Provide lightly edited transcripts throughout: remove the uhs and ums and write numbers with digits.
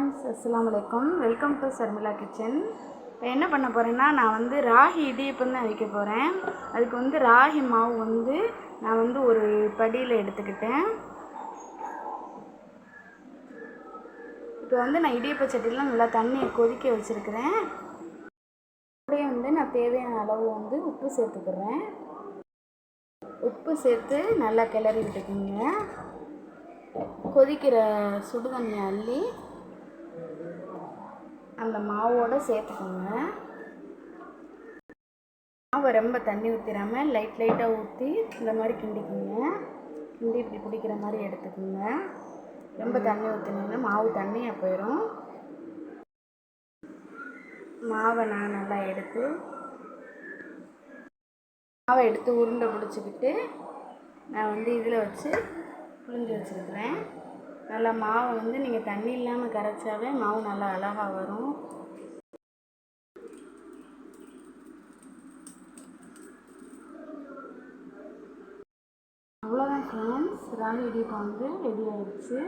Friends, அஸ்ஸலாமு அலைக்கும். Welcome to Sharmila kitchen. இப்போ என்ன பண்ண போகிறேன்னா, நான் வந்து ராகி இடியப்பம் தான் வைக்க போகிறேன். அதுக்கு வந்து ராகி மாவு வந்து நான் வந்து ஒரு படியில் எடுத்துக்கிட்டேன். இப்போ வந்து நான் இடியப்ப சட்டிலாம் நல்லா தண்ணியை கொதிக்க வச்சுருக்கிறேன். அப்படியே வந்து நான் தேவையான அளவு வந்து உப்பு சேர்த்துக்கிறேன். உப்பு சேர்த்து நல்லா கிளறி விட்டுக்குங்க. கொதிக்கிற சுடுதண்ணியை அள்ளி அந்த மாவோடு சேர்த்துக்கோங்க. மாவை ரொம்ப தண்ணி ஊற்றிடாமல் லைட்டாக ஊற்றி இந்த மாதிரி கிண்டிக்குங்க. கிண்டி இப்படி பிடிக்கிற மாதிரி எடுத்துக்கோங்க. ரொம்ப தண்ணி ஊற்றினீங்கன்னா மாவு தண்ணியாக போயிடும். மாவை நான் நல்லா எடுத்து உருண்டை பிடிச்சிக்கிட்டு நான் வந்து இதில் வச்சு புழிஞ்சு வச்சுருக்கிறேன். நல்லா மாவை வந்து நீங்கள் தண்ணி இல்லாமல் கரைச்சாவே மாவு நல்லா அழகாக வரும். அவ்வளோதான் ஃப்ரெண்ட்ஸ், ராகி இடியப்பம் வந்து ரெடி ஆகிடுச்சு.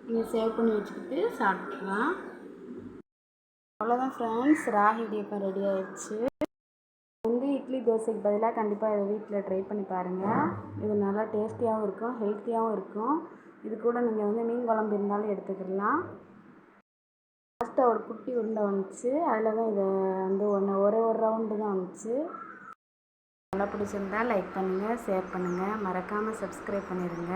நீங்கள் சேவ் பண்ணி வச்சுக்கிட்டு சாப்பிட்லாம். அவ்வளோதான் ஃப்ரெண்ட்ஸ், ராகி இடியப்பம் ரெடி ஆகிடுச்சு. வந்து இட்லி தோசைக்கு பதிலாக கண்டிப்பாக இதை வீட்டில் ட்ரை பண்ணி பாருங்கள். இது நல்லா டேஸ்டியாகவும் இருக்கும், ஹெல்த்தியாகவும் இருக்கும். இது கூட நீங்கள் வந்து மீன் குழம்பு இருந்தாலும் எடுத்துக்கலாம். லாஸ்ட்டாக ஒரு குட்டி உருண்டை வந்துச்சு, அதில் தான் இதை வந்து ஒரு ரவுண்டு தான் வந்துச்சு. நல்லா பிடிச்சிருந்தா லைக் பண்ணுங்கள், ஷேர் பண்ணுங்கள், மறக்காமல் சப்ஸ்கிரைப் பண்ணிடுங்க.